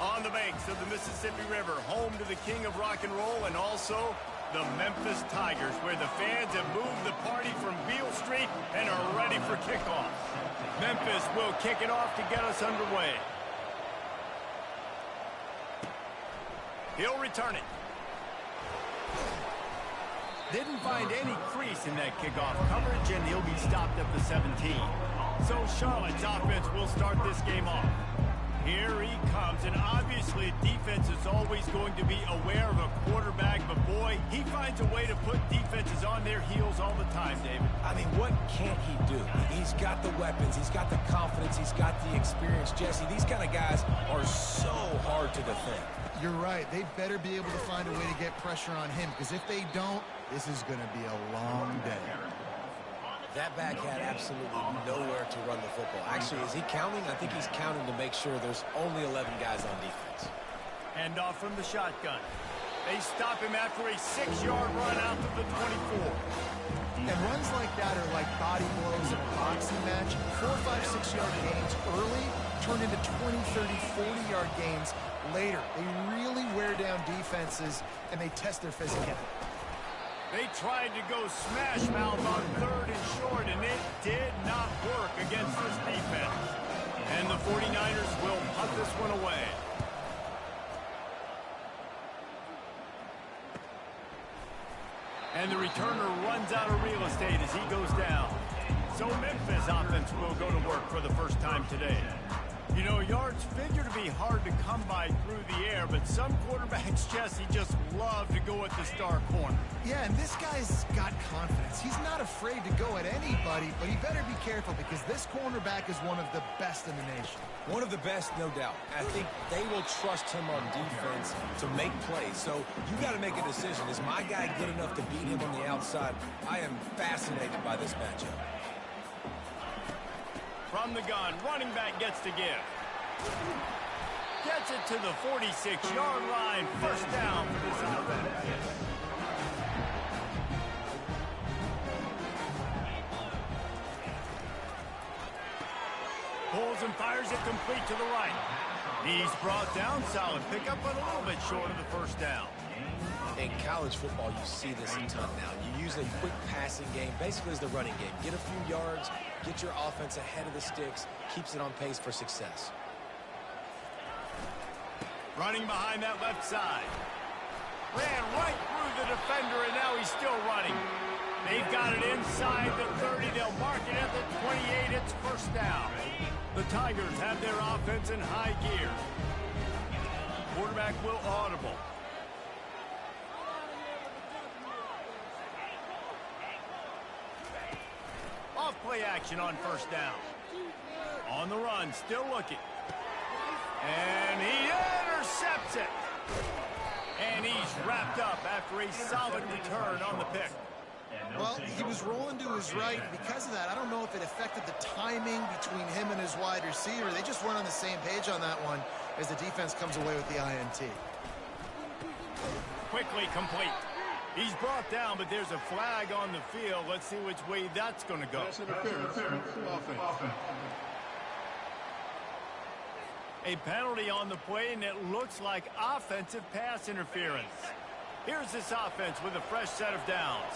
On the banks of the Mississippi River, home to the king of rock and roll and also the Memphis Tigers, where the fans have moved the party from Beale Street and are ready for kickoff. Memphis will kick it off to get us underway. He'll return it. Didn't find any crease in that kickoff coverage, and he'll be stopped at the 17. So Charlotte's offense will start this game off. Here he comes, and obviously defense is always going to be aware of a quarterback, but boy, he finds a way to put defenses on their heels all the time, David. I mean, what can't he do? He's got the weapons, he's got the confidence, he's got the experience. Jesse, these kind of guys are so hard to defend. You're right. They better be able to find a way to get pressure on him, because if they don't, this is going to be a long day. That back had absolutely nowhere to run the football. Actually, is he counting? I think he's counting to make sure there's only 11 guys on defense. Hand off from the shotgun. They stop him after a 6-yard run out to the 24. And runs like that are like body blows in a boxing match. 4, 5, 6-yard gains early turn into 20, 30, 40-yard gains later. They really wear down defenses, and they test their physicality. They tried to go smash mouth on 3rd and short, and it did not work against this defense. And the 49ers will punt this one away. And the returner runs out of real estate as he goes down. So Memphis offense will go to work for the first time today. You know, yards figure to be hard to come by through the air, but some quarterbacks, Jesse, just love to go at the star corner. Yeah, and this guy's got confidence. He's not afraid to go at anybody, but he better be careful because this cornerback is one of the best in the nation. One of the best, no doubt. I think they will trust him on defense to make plays. So you got to make a decision. Is my guy good enough to beat him on the outside? I am fascinated by this matchup. From the gun, running back gets to give. Gets it to the 46-yard line. First down for this offense. Pulls and fires it complete to the right. He's brought down. Solid pickup, but a little bit short of the first down. In college football, you see this a ton now. You use a quick passing game, basically as the running game. Get a few yards, get your offense ahead of the sticks, keeps it on pace for success. Running behind that left side. Ran right through the defender, and now he's still running. They've got it inside the 30. They'll mark it at the 28. It's first down. The Tigers have their offense in high gear. Quarterback will audible. Off-play action on first down. On the run, still looking. And he intercepts it. And he's wrapped up after a solid return on the pick. Well, he was rolling to his right. Because of that, I don't know if it affected the timing between him and his wide receiver. They just weren't on the same page on that one as the defense comes away with the INT. Quickly complete. He's brought down, but there's a flag on the field. Let's see which way that's going to go. That's interference. Offense. A penalty on the play, and it looks like offensive pass interference. Here's this offense with a fresh set of downs.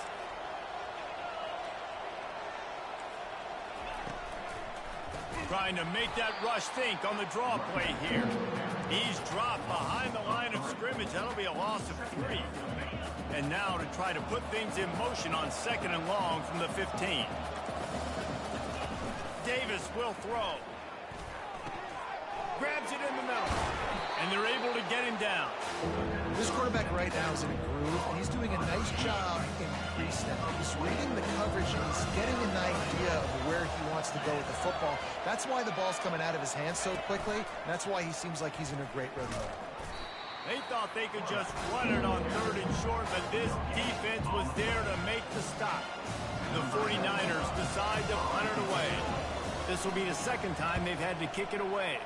Trying to make that rush think on the draw play here. He's dropped behind the line of scrimmage. That'll be a loss of 3. And now to try to put things in motion on 2nd and long from the 15. Davis will throw. Grabs it in the middle. And they're able to get him down. This quarterback right now is in a groove, and he's doing a nice job in pre-snap. He's reading the coverage, and he's getting an idea of where he wants to go with the football. That's why the ball's coming out of his hands so quickly, and that's why he seems like he's in a great rhythm. They thought they could just run it on 3rd and short, but this defense was there to make the stop. The 49ers decide to punt it away. This will be the 2nd time they've had to kick it away.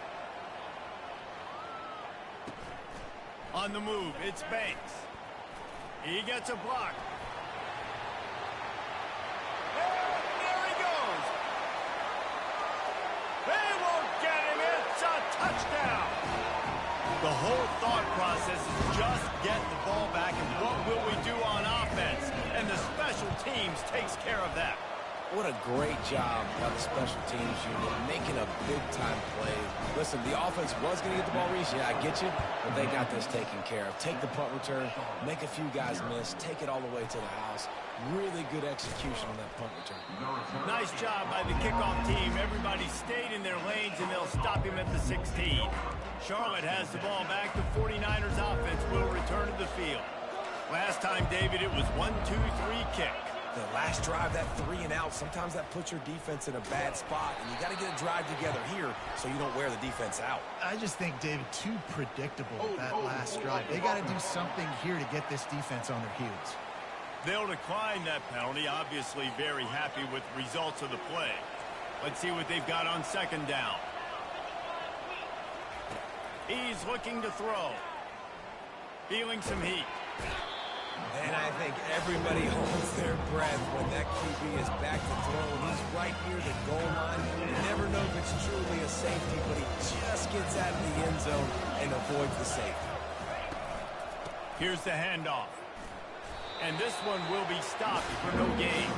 On the move, it's Banks. He gets a block. And there he goes. They won't get him. It's a touchdown. The whole thought process is just get the ball back and what will we do on offense? And the special teams takes care of that. What a great job by the special teams unit, making a big-time play. Listen, the offense was going to get the ball reached. Yeah, I get you, but they got this taken care of. Take the punt return, make a few guys miss, take it all the way to the house. Really good execution on that punt return. Nice job by the kickoff team. Everybody stayed in their lanes, and they'll stop him at the 16. Charlotte has the ball back. The 49ers offense will return to the field. Last time, David, it was 1-2-3 kick. The last drive, that 3 and out, sometimes that puts your defense in a bad spot, and you got to get a drive together here so you don't wear the defense out. I just think, David, too predictable that last drive. They got to do something here to get this defense on their heels. They'll decline that penalty, obviously very happy with results of the play. Let's see what they've got on second down. He's looking to throw. Feeling some heat. And I think everybody holds their breath when that QB is back to throw. He's right near the goal line. You never know if it's truly a safety, but he just gets out of the end zone and avoids the safety. Here's the handoff. And this one will be stopped for no gain.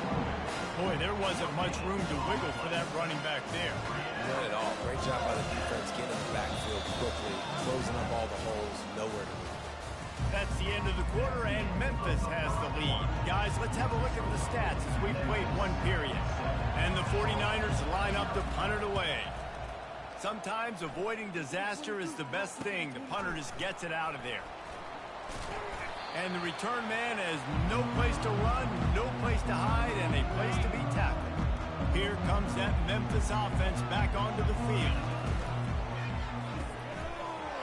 Boy, there wasn't much room to wiggle for that running back there. Not at all. Great job by the defense getting in the backfield quickly, closing up all the holes, nowhere to go. That's the end of the quarter, and Memphis has the lead. Guys, let's have a look at the stats as we've played one period. And the 49ers line up to punt it away. Sometimes avoiding disaster is the best thing. The punter just gets it out of there. And the return man has no place to run, no place to hide, and a place to be tackled. Here comes that Memphis offense back onto the field.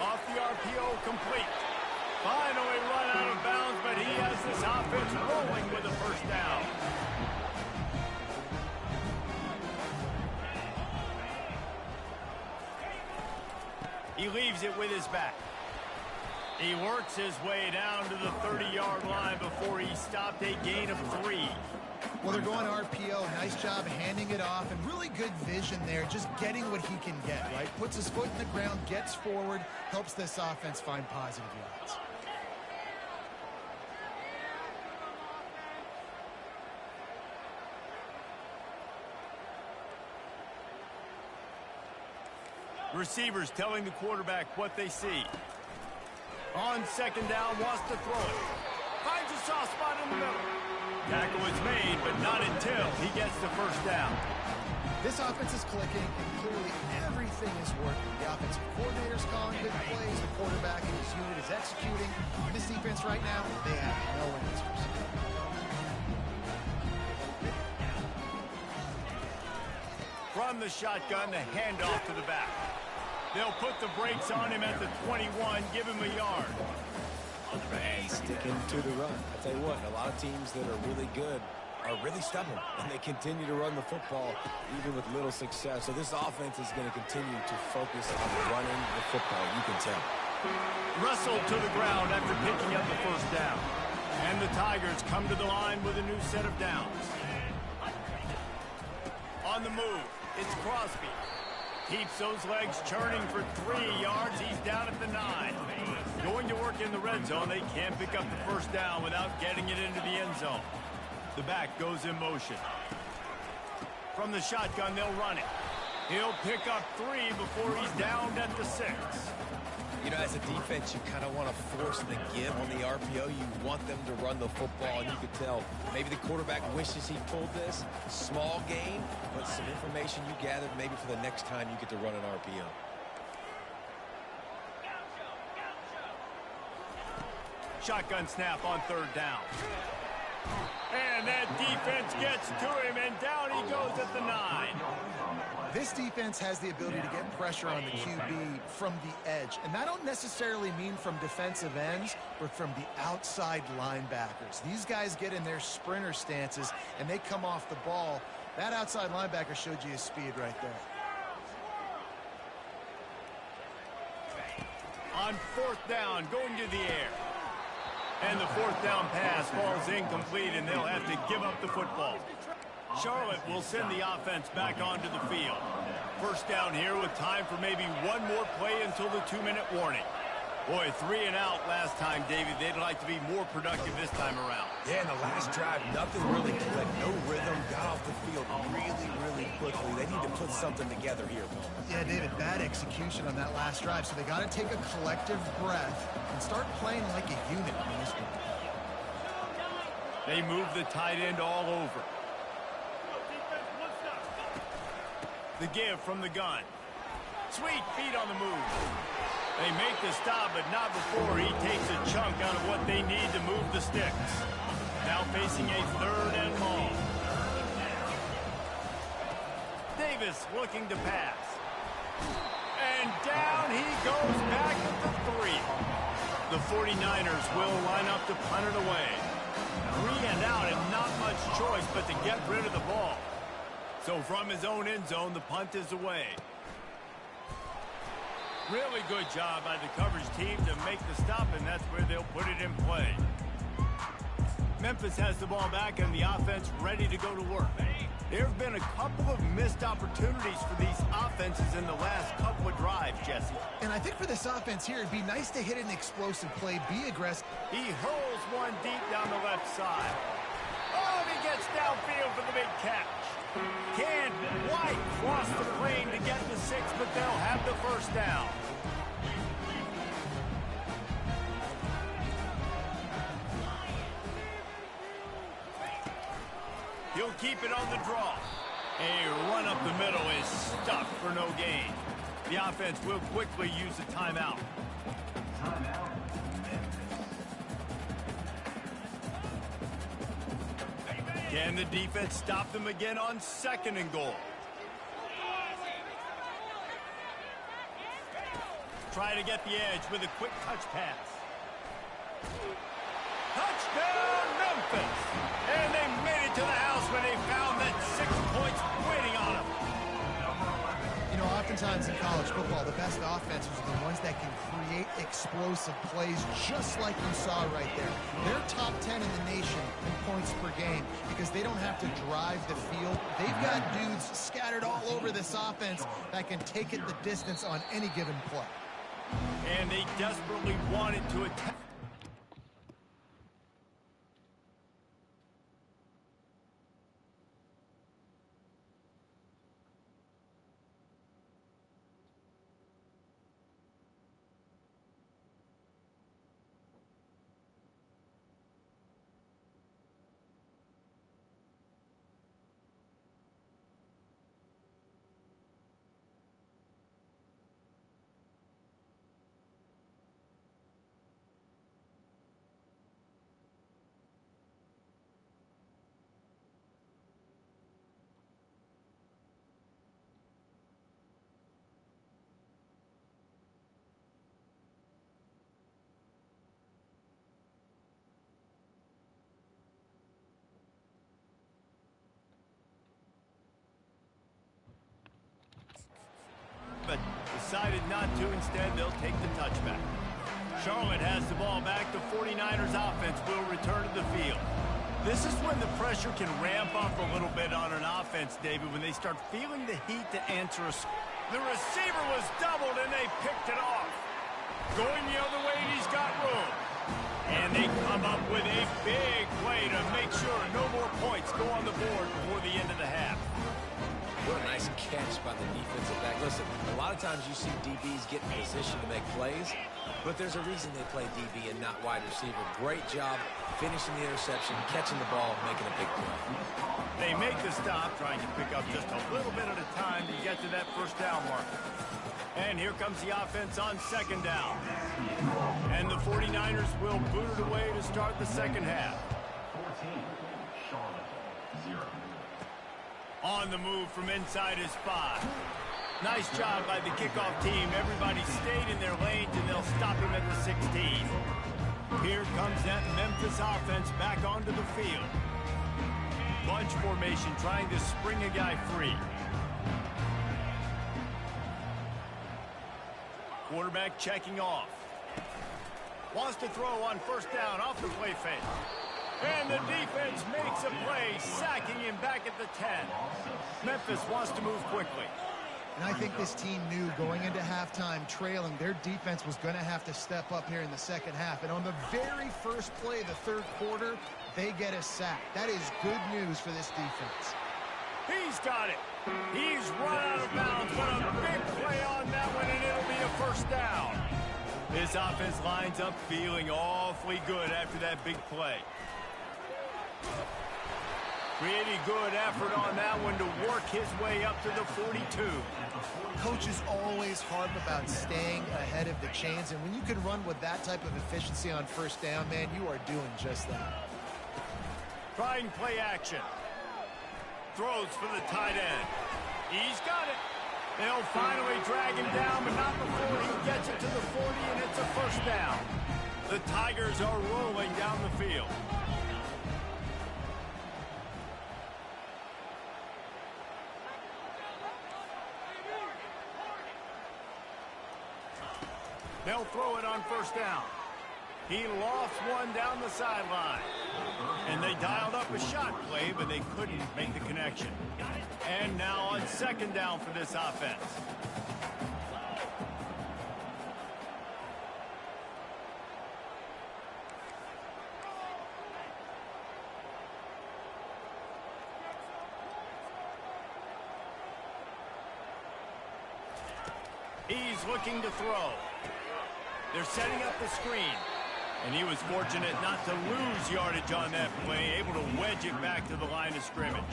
Off the RPO, complete. Finally run out of bounds, but he has this offense rolling with a first down. He leaves it with his back. He works his way down to the 30-yard line before he stopped a gain of 3. Well, they're going RPO. Nice job handing it off, and really good vision there, just getting what he can get, right? Puts his foot in the ground, gets forward, helps this offense find positive yards. Receivers telling the quarterback what they see. On second down, wants to throw it. Finds a soft spot in the middle. Tackle is made, but not until he gets the first down. This offense is clicking, and clearly everything is working. The offensive coordinator's calling good plays. The quarterback and his unit is executing. This defense right now, they have no answers. From the shotgun, the handoff to the back. They'll put the brakes on him at the 21, give him a yard. Sticking to the run. I tell you what, a lot of teams that are really good are really stubborn, and they continue to run the football even with little success. So this offense is going to continue to focus on running the football, you can tell. Wrestled to the ground after picking up the first down. And the Tigers come to the line with a new set of downs. On the move, it's Crosby. Keeps those legs churning for 3 yards. He's down at the 9. Going to work in the red zone. They can't pick up the first down without getting it into the end zone. The back goes in motion. From the shotgun, they'll run it. He'll pick up 3 before he's downed at the 6. You know, as a defense, you kind of want to force the give on the RPO. You want them to run the football, and you could tell maybe the quarterback wishes he pulled this. Small gain, but some information you gathered maybe for the next time you get to run an RPO. Shotgun snap on third down. And that defense gets to him, and down he goes at the 9. This defense has the ability to get pressure on the QB from the edge. And that don't necessarily mean from defensive ends, but from the outside linebackers. These guys get in their sprinter stances, and they come off the ball. That outside linebacker showed you his speed right there. On fourth down, going to the air. And the fourth down pass falls incomplete, and they'll have to give up the football. Charlotte will send the offense back onto the field. First down here with time for maybe one more play until the 2-minute warning. Boy, 3 and out last time, David. They'd like to be more productive this time around. Yeah, in the last drive, nothing really clicked. No rhythm, got off the field really quickly. They need to put something together here. Yeah, David, bad execution on that last drive, so they got to take a collective breath and start playing like a unit on this one. They move the tight end all over. The give from the gun. Sweet feet on the move. They make the stop, but not before he takes a chunk out of what they need to move the sticks. Now facing a 3rd and long. Davis looking to pass. And down he goes back at the 3. The 49ers will line up to punt it away. 3 and out and not much choice but to get rid of the ball. So from his own end zone, the punt is away. Really good job by the coverage team to make the stop, and that's where they'll put it in play. Memphis has the ball back and the offense ready to go to work. There have been a couple of missed opportunities for these offenses in the last couple of drives, Jesse. And I think for this offense here, it'd be nice to hit an explosive play, be aggressive. He hurls one deep down the left side. Oh, and he gets downfield for the big catch. Can White cross the plane to get the 6, but they'll have the first down. He'll keep it on the draw. A run up the middle is stuffed for no gain. The offense will quickly use a timeout. Can the defense stop them again on 2nd and goal? Try to get the edge with a quick touch pass. Touchdown, Memphis! And they made it to the house when they found that 6 points waiting on them. You know, oftentimes in college football, the best offenses are the ones that can create explosive plays just like you saw right there. They're top 10 in the nation in points per game because they don't have to drive the field. They've got dudes scattered all over this offense that can take it the distance on any given play. And they desperately wanted to attack. But decided not to. Instead, they'll take the touchback. Charlotte has the ball back. The 49ers offense will return to the field. This is when the pressure can ramp up a little bit on an offense, David, when they start feeling the heat to answer a... The receiver was doubled, and they picked it off. Going the other way, and he's got room. And they come up with a big play to make sure no more points go on the board before the end of the half. What a nice catch by the defensive back. Listen, a lot of times you see DBs get in position to make plays, but there's a reason they play DB and not wide receiver. Great job finishing the interception, catching the ball, making a big play. They make the stop, trying to pick up just a little bit at a time to get to that first down marker. And here comes the offense on 2nd down. And the 49ers will boot it away to start the second half. 14, Charlotte, 0. On the move from inside his 5. Nice job by the kickoff team. Everybody stayed in their lanes, and they'll stop him at the 16. Here comes that Memphis offense back onto the field. Bunch formation trying to spring a guy free. Quarterback checking off. Wants to throw on 1st down off the play fake. And the defense makes a play, sacking him back at the 10. Memphis wants to move quickly. And I think this team knew going into halftime trailing, their defense was going to have to step up here in the second half. And on the very first play of the third quarter, they get a sack. That is good news for this defense. He's got it. He's run out of bounds, but a big play on that one, and it'll be a first down. This offense lines up feeling awfully good after that big play. Pretty good effort on that one to work his way up to the 42. Coaches always harp about staying ahead of the chains, and when you can run with that type of efficiency on first down, man, you are doing just that. Trying play action. Throws for the tight end. He's got it. They'll finally drag him down, but not before he gets it to the 40, and it's a first down. The Tigers are rolling down the field. They'll throw it on first down. He lofts one down the sideline. And they dialed up a shot play, but they couldn't make the connection. And now on second down for this offense. He's looking to throw. They're setting up the screen. And he was fortunate not to lose yardage on that play, able to wedge it back to the line of scrimmage.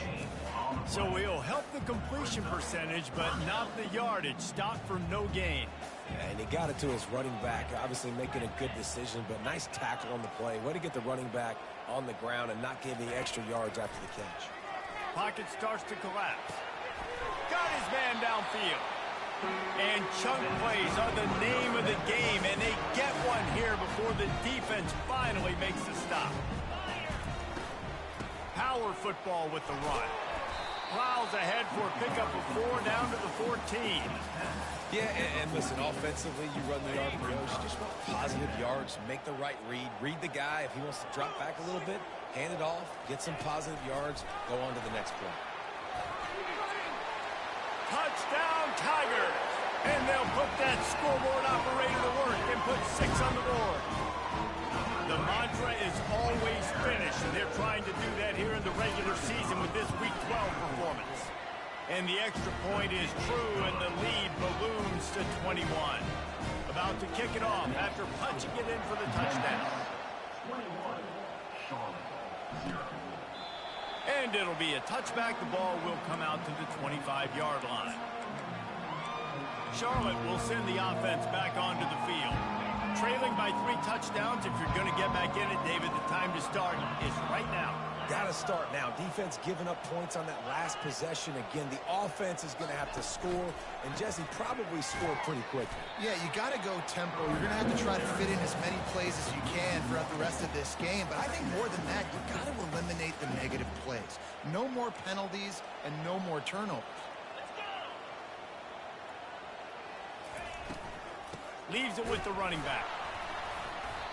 So he'll help the completion percentage, but not the yardage. Stopped for no gain. And he got it to his running back, obviously making a good decision, but nice tackle on the play. Way to get the running back on the ground and not giving extra yards after the catch. Pocket starts to collapse. Got his man downfield. And chunk plays are the name of the game, and they get one here before the defense finally makes the stop. Power football with the run. Plows ahead for a pickup of 4 down to the 14. Yeah, and listen, offensively, you run the RPOs, you just want positive yards, make the right read the guy. If he wants to drop back a little bit, hand it off, get some positive yards, go on to the next play. Touchdown, Tigers! And they'll put that scoreboard operator to work and put 6 on the board. The mantra is always finish, and they're trying to do that here in the regular season with this Week 12 performance. And the extra point is true, and the lead balloons to 21. About to kick it off after punching it in for the touchdown. 21, Charlotte, 0. And it'll be a touchback. The ball will come out to the 25-yard line. Charlotte will send the offense back onto the field. Trailing by 3 touchdowns. If you're going to get back in it, David, the time to start is right now. Got to start now. Defense giving up points on that last possession. Again, the offense is going to have to score, and Jesse probably score pretty quickly. Yeah, you got to go tempo. You're going to have to try to fit in as many plays as you can throughout the rest of this game. But I think more than that, you got to eliminate the negative plays. No more penalties and no more turnovers. Leaves it with the running back.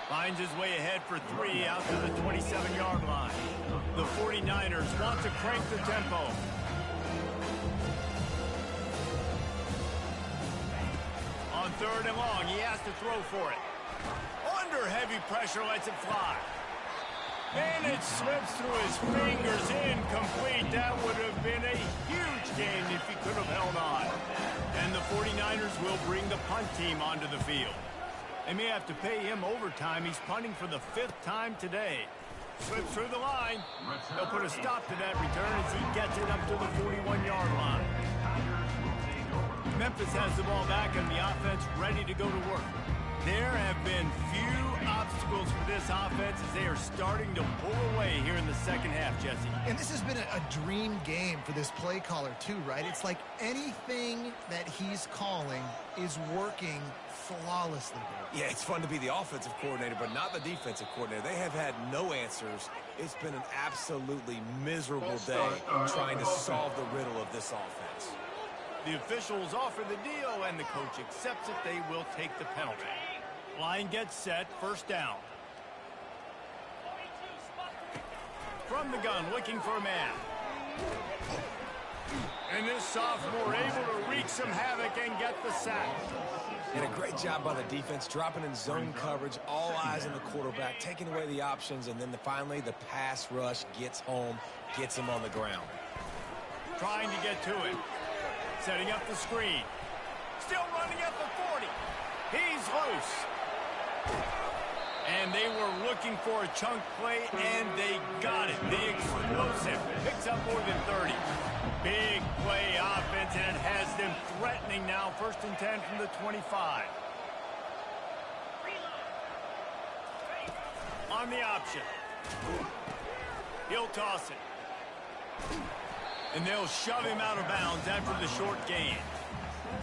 Finds his way ahead for 3 out to the 27-yard line. The 49ers want to crank the tempo. On 3rd and long, he has to throw for it. Under heavy pressure, lets it fly. And it slips through his fingers, incomplete. That would have been a huge gain if he could have held on. And the 49ers will bring the punt team onto the field. They may have to pay him overtime. He's punting for the 5th time today. Slips through the line. They'll put a stop to that return as he gets it up to the 41-yard line. Memphis has the ball back and the offense ready to go to work. There have been few obstacles for this offense as they are starting to pull away here in the second half, Jesse. And this has been a dream game for this play caller too, right? It's like anything that he's calling is working flawlessly. Yeah, it's fun to be the offensive coordinator, but not the defensive coordinator. They have had no answers. It's been an absolutely miserable day trying to solve the riddle of this offense. The officials offer the deal, and the coach accepts it. They will take the penalty. Line gets set, first down. From the gun, looking for a man. And this The sophomore able to wreak some havoc and get the sack. And a great job by the defense, dropping in zone coverage, all eyes on the quarterback, taking away the options, and then finally the pass rush gets home, gets him on the ground. Trying to get to it. Setting up the screen. Still running at the 40. He's loose. And they were looking for a chunk play, and they got it. The explosive picks up more than 30. Big play offense, and it has them threatening now. 1st and 10 from the 25. On the option. He'll toss it. And they'll shove him out of bounds after the short gain.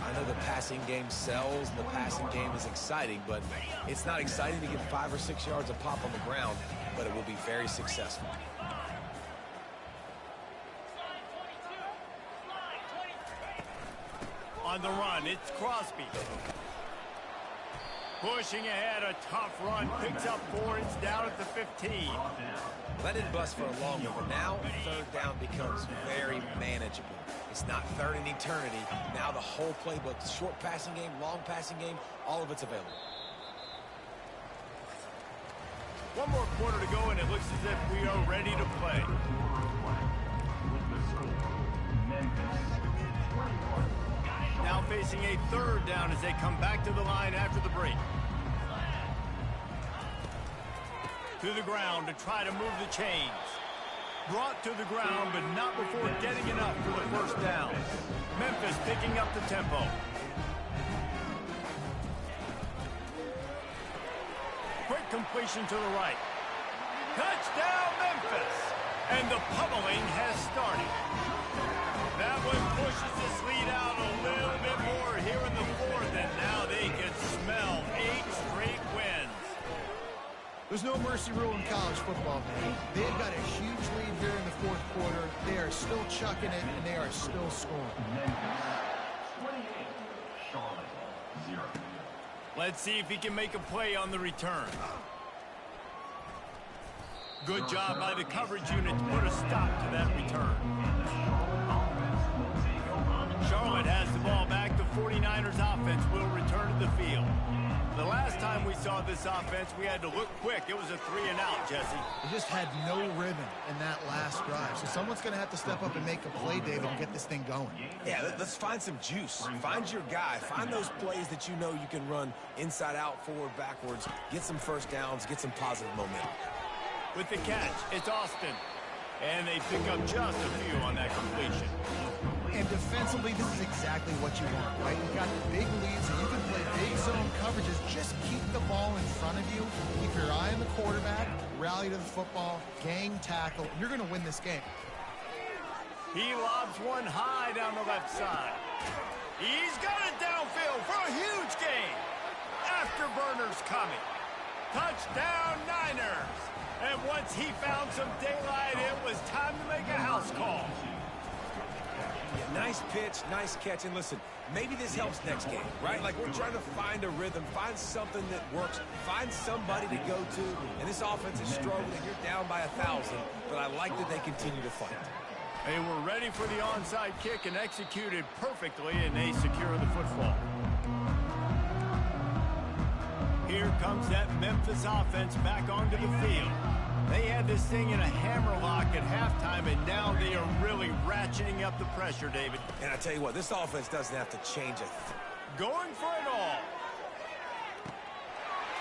I know the passing game sells and the passing game is exciting, but it's not exciting to get 5 or 6 yards a pop on the ground, but it will be very successful. On the run, it's Crosby. Pushing ahead, a tough run, picks up 4, it's down at the 15. Let it bust for a long one, but now 3rd down becomes very manageable. It's not 3rd in eternity. Now the whole playbook, short passing game, long passing game, all of it's available. 1 more quarter to go, and it looks as if we are ready to play. Now facing a 3rd down as they come back to the line after the break. To the ground to try to move the chains. Brought to the ground, but not before getting enough for the 1st down. Memphis picking up the tempo. Quick completion to the right. Touchdown, Memphis! And the pummeling has started. That one pushes this lead out a little bit more here in the 4th, and now they can smell 8 straight wins. There's no mercy rule in college football, man. They've got a huge lead here in the 4th quarter. They are still chucking it, and they are still scoring. 28, Charlotte 0. Let's see if he can make a play on the return. Good job by the coverage unit to put a stop to that return. Charlotte has the ball back. The 49ers offense will return to the field. The last time we saw this offense, we had to look quick. It was a 3-and-out, Jesse. They just had no rhythm in that last drive. So someone's going to have to step up and make a play, David, and get this thing going. Yeah, let's find some juice. Find your guy. Find those plays that you know you can run inside out, forward, backwards. Get some 1st downs. Get some positive momentum. With the catch, it's Austin. And they pick up just a few on that completion. And defensively, this is exactly what you want, right? You've got big leads, and you can play big zone coverages. Just keep the ball in front of you. Keep your eye on the quarterback, rally to the football, gang tackle, and you're going to win this game. He lobs one high down the left side. He's got it downfield for a huge gain. Afterburners coming. Touchdown, Niners. And once he found some daylight, it was time to make a house call. Nice pitch, nice catch, and listen, maybe this helps next game, right? Like we're trying to find a rhythm, find something that works, find somebody to go to, and this offense is struggling. You're down by 1,000, but I like that they continue to fight. They were ready for the onside kick and executed perfectly, and they secure the football. Here comes that Memphis offense back onto the field. They had this thing in a hammerlock at halftime, and now they are really ratcheting up the pressure, David. And I tell you what, this offense doesn't have to change a thing. Going for it all.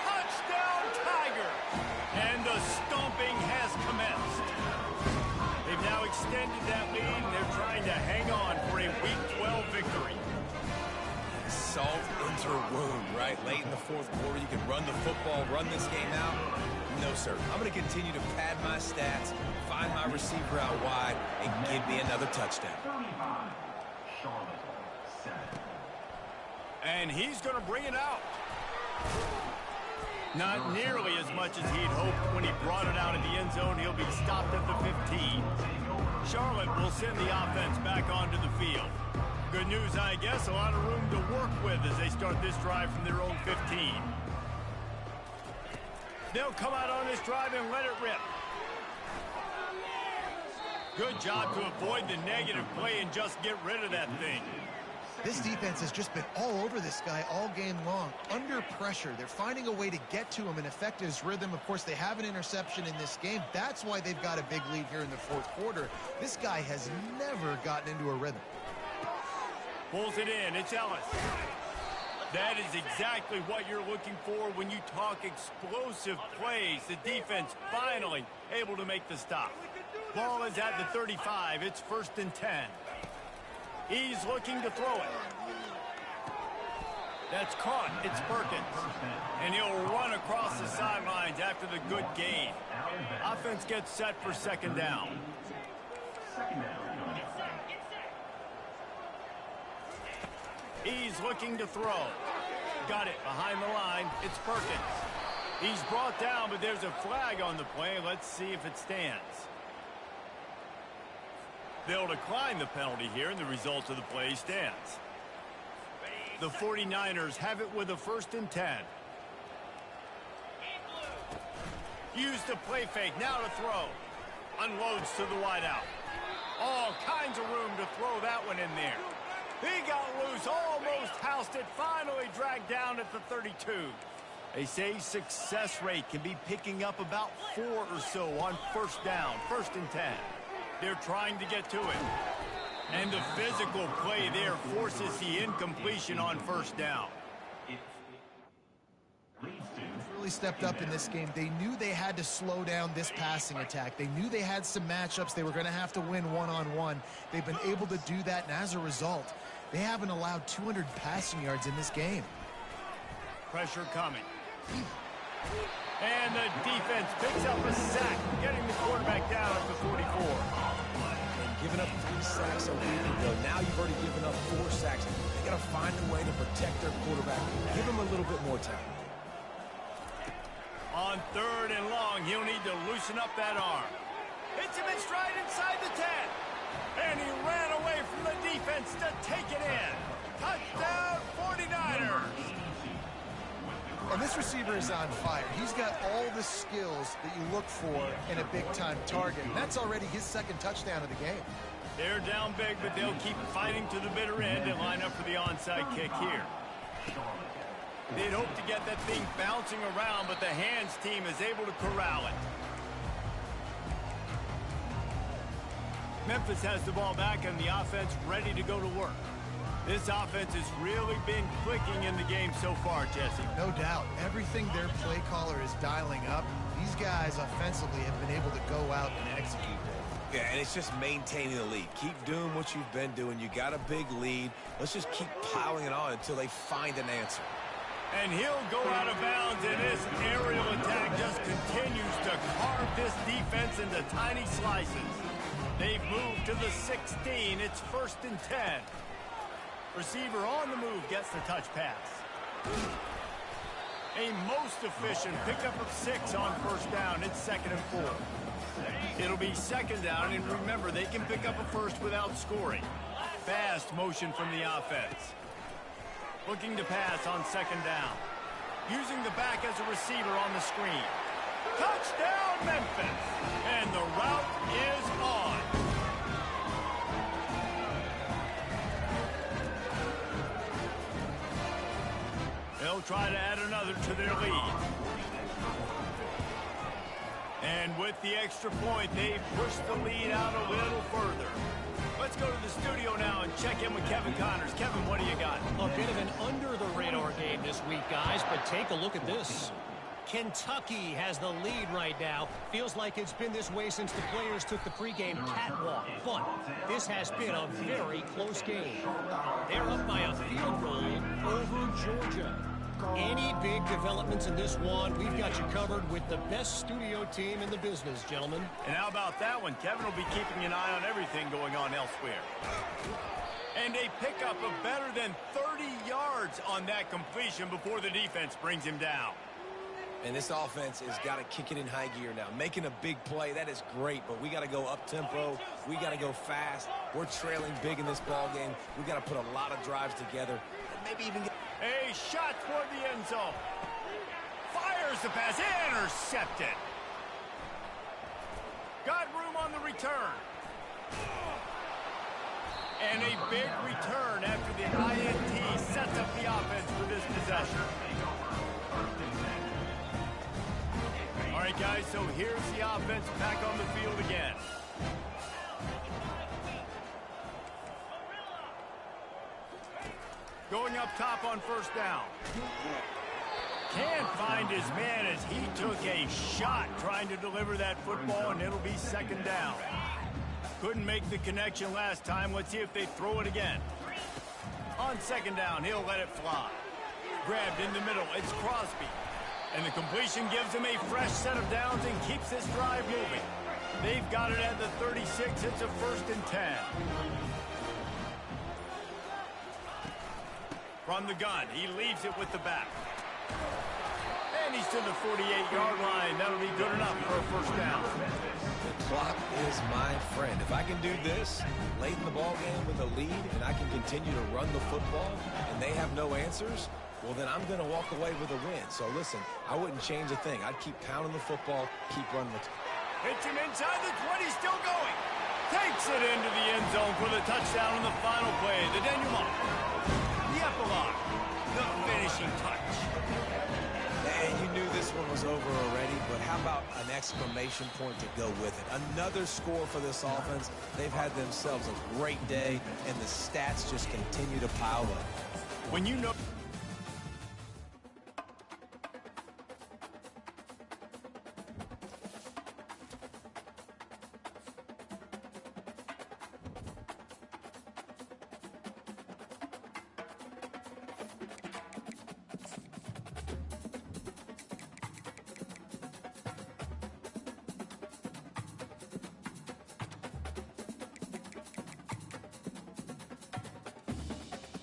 Touchdown, Tigers! And the stomping has commenced. They've now extended that lead, and they're trying to hang on for a Week 12 victory. Salt into wound, right? Late in the 4th quarter, you can run the football, run this game out. No, sir. I'm going to continue to pad my stats, find my receiver out wide, and give me another touchdown. 35, Charlotte 7. And he's going to bring it out. Not nearly as much as he'd hoped when he brought it out in the end zone. He'll be stopped at the 15. Charlotte will send the offense back onto the field. Good news, I guess, a lot of room to work with as they start this drive from their own 15. They'll come out on this drive and let it rip. Good job to avoid the negative play and just get rid of that thing. This defense has just been all over this guy all game long. Under pressure, they're finding a way to get to him and affect his rhythm. Of course, they have an interception in this game. That's why they've got a big lead here in the fourth quarter. This guy has never gotten into a rhythm. Pulls it in. It's Ellis. That is exactly what you're looking for when you talk explosive plays. The defense finally able to make the stop. Ball is at the 35. It's 1st and 10. He's looking to throw it. That's caught. It's Perkins. And he'll run across the sidelines after the good gain. Offense gets set for 2nd down. He's looking to throw. Got it behind the line. It's Perkins. He's brought down, but there's a flag on the play. Let's see if it stands. They'll decline the penalty here, and the result of the play stands. The 49ers have it with a 1st and 10. Used the play fake, now to throw. Unloads to the wideout. All kinds of room to throw that one in there. He got loose, almost housed it, finally dragged down at the 32. They say success rate can be picking up about 4 or so on 1st down, 1st and 10. They're trying to get to it. And the physical play there forces the incompletion on 1st down. Really stepped up in this game. They knew they had to slow down this passing attack. They knew they had some matchups they were going to have to win one-on-one. They've been able to do that, and as a result, they haven't allowed 200 passing yards in this game. Pressure coming. And the defense picks up a sack, getting the quarterback down at the 44. And giving up 3 sacks a week ago. Now you've already given up 4 sacks. They got to find a way to protect their quarterback. Give him a little bit more time. On 3rd and long, he'll need to loosen up that arm. Hits him in stride inside the 10. And he ran away from the defense to take it in. Touchdown, 49ers. And this receiver is on fire. He's got all the skills that you look for in a big-time target. And that's already his 2nd touchdown of the game. They're down big, but they'll keep fighting to the bitter end and line up for the onside kick here. They'd hope to get that thing bouncing around, but the hands team is able to corral it. Memphis has the ball back and the offense ready to go to work. This offense has really been clicking in the game so far, Jesse. No doubt. Everything their play caller is dialing up, these guys offensively have been able to go out and execute. Yeah, and it's just maintaining the lead. Keep doing what you've been doing. You got a big lead. Let's just keep piling it on until they find an answer. And he'll go out of bounds, and this aerial attack just continues to carve this defense into tiny slices. They've moved to the 16. It's 1st and 10. Receiver on the move gets the touch pass. A most efficient pickup of 6 on 1st down. It's 2nd and 4. It'll be 2nd down, and remember, they can pick up a 1st without scoring. Fast motion from the offense. Looking to pass on 2nd down. Using the back as a receiver on the screen. Touchdown, Memphis! And the route is on. They'll try to add another to their lead. And with the extra point, they've pushed the lead out a little further. Let's go to the studio now and check in with Kevin Connors. Kevin, what do you got? A bit of an under-the-radar game this week, guys, but take a look at this. Kentucky has the lead right now. Feels like it's been this way since the players took the pregame catwalk. But this has been a very close game. They're up by a field goal over Georgia. Any big developments in this one, we've got you covered with the best studio team in the business, gentlemen. And how about that one? Kevin will be keeping an eye on everything going on elsewhere. And a pickup of better than 30 yards on that completion before the defense brings him down. And this offense has got to kick it in high gear now. Making a big play, that is great, but we got to go up-tempo. We got to go fast. We're trailing big in this ball game. We got to put a lot of drives together and maybe even get... A shot toward the end zone. Fires the pass. Intercepted. Got room on the return. And a big return after the INT sets up the offense for this possession. All right, guys, so here's the offense back on the field again. Going up top on first down. Can't find his man as he took a shot trying to deliver that football, and it'll be second down. Couldn't make the connection last time. Let's see if they throw it again. On second down, he'll let it fly. Grabbed in the middle, it's Crosby. And the completion gives him a fresh set of downs and keeps this drive moving. They've got it at the 36. It's a 1st and 10. From the gun, he leaves it with the back. And he's to the 48-yard line. That'll be good enough for a 1st down. The clock is my friend. If I can do this late in the ball game with a lead and I can continue to run the football and they have no answers, well, then I'm going to walk away with a win. So, listen, I wouldn't change a thing. I'd keep pounding the football, keep running the Hits him inside the 20, still going. Takes it into the end zone for the touchdown on the final play. The denouement. The epilogue. The finishing touch. And you knew this one was over already, but how about an exclamation point to go with it? Another score for this offense. They've had themselves a great day, and the stats just continue to pile up. When you know...